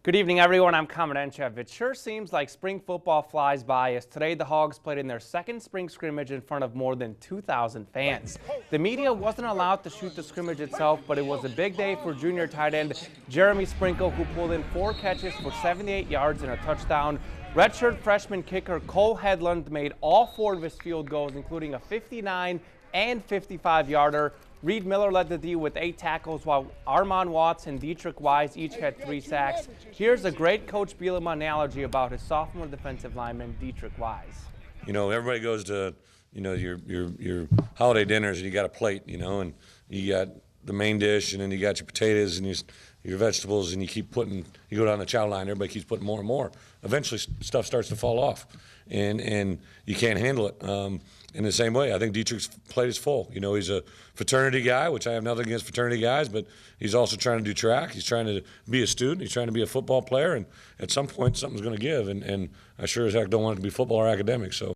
Good evening, everyone. I'm Kamenenchev. It sure seems like spring football flies by as today the Hogs played in their second spring scrimmage in front of more than 2,000 fans. The media wasn't allowed to shoot the scrimmage itself, but it was a big day for junior tight end Jeremy Sprinkle, who pulled in 4 catches for 78 yards and a touchdown. Redshirt freshman kicker Cole Headland made all 4 of his field goals, including a 59 and 55-yarder. Reed Miller led the D with 8 tackles, while Armon Watts and Dietrich Wise each had 3 sacks. Here's a great Coach Bielema analogy about his sophomore defensive lineman, Dietrich Wise. You know, everybody goes to, your holiday dinners and you got a plate, and you got the main dish and then you got your potatoes and your vegetables and you go down the chow line, everybody keeps putting more and more. Eventually stuff starts to fall off and you can't handle it. In the same way, I think Dietrich's plate is full. He's a fraternity guy, which I have nothing against fraternity guys, but he's also trying to do track. He's trying to be a student. He's trying to be a football player, and at some point something's going to give, and I sure as heck don't want it to be football or academics. So.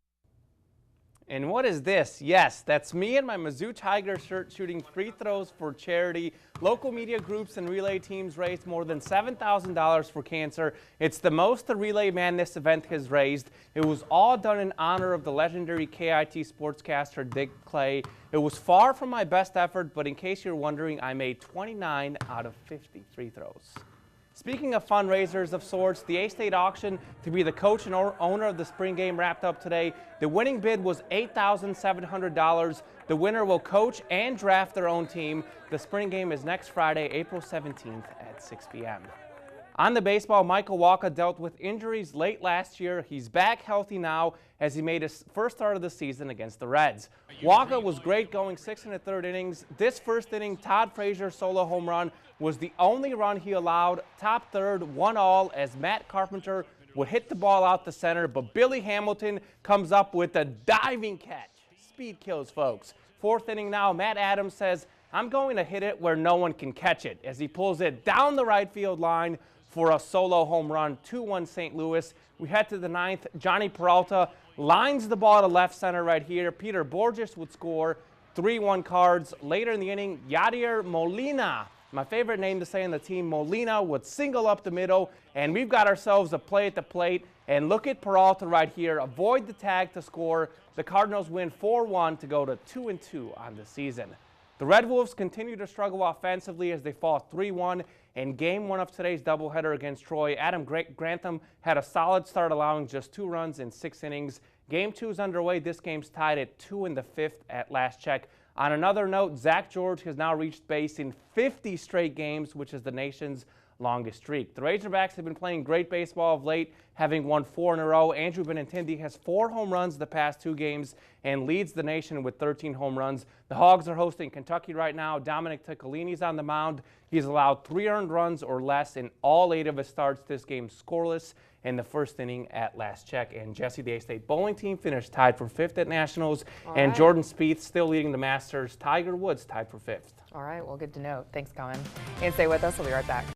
And what is this? Yes, that's me and my Mizzou Tiger shirt shooting free throws for charity. Local media groups and relay teams raised more than $7,000 for cancer. It's the most the Relay Madness event has raised. It was all done in honor of the legendary KIT sportscaster Dick Clay. It was far from my best effort, but in case you're wondering, I made 29 out of 50 free throws. Speaking of fundraisers of sorts, the A-State auction to be the coach and owner of the spring game wrapped up today. The winning bid was $8,700. The winner will coach and draft their own team. The spring game is next Friday, April 17th at 6 p.m. On the baseball, Michael Wacha dealt with injuries late last year. He's back healthy now as he made his first start of the season against the Reds. Wacha was great going 6 1/3 innings. This first inning, Todd Frazier solo home run was the only run he allowed. Top third, 1-all as Matt Carpenter would hit the ball out the center, but Billy Hamilton comes up with a diving catch. Speed kills, folks. 4th inning now, Matt Adams says, I'm going to hit it where no one can catch it, as he pulls it down the right field line for a solo home run, 2-1 St. Louis. We head to the 9th. Johnny Peralta lines the ball to left center right here. Peter Borges would score, 3-1 Cards. Later in the inning, Yadier Molina, my favorite name to say on the team, Molina would single up the middle, and we've got ourselves a play at the plate. And look at Peralta right here, avoid the tag to score. The Cardinals win 4-1 to go to 2-2 on the season. The Red Wolves continue to struggle offensively as they fall 3-1 in Game 1 of today's doubleheader against Troy. Adam Grantham had a solid start, allowing just 2 runs in 6 innings. Game 2 is underway. This game's tied at 2 in the 5th at last check. On another note, Zach George has now reached base in 50 straight games, which is the nation's longest streak. The Razorbacks have been playing great baseball of late, having won 4 in a row. Andrew Benintendi has 4 home runs the past 2 games and leads the nation with 13 home runs. The Hogs are hosting Kentucky right now. Dominic Ticcolini's on the mound. He's allowed 3 earned runs or less in all 8 of his starts. This game scoreless in the first inning at last check. And Jesse, the A-State bowling team finished tied for 5th at Nationals. And Jordan Spieth still leading the Masters. Tiger Woods tied for 5th. All right, well, good to know. Thanks, Colin. And stay with us. We'll be right back.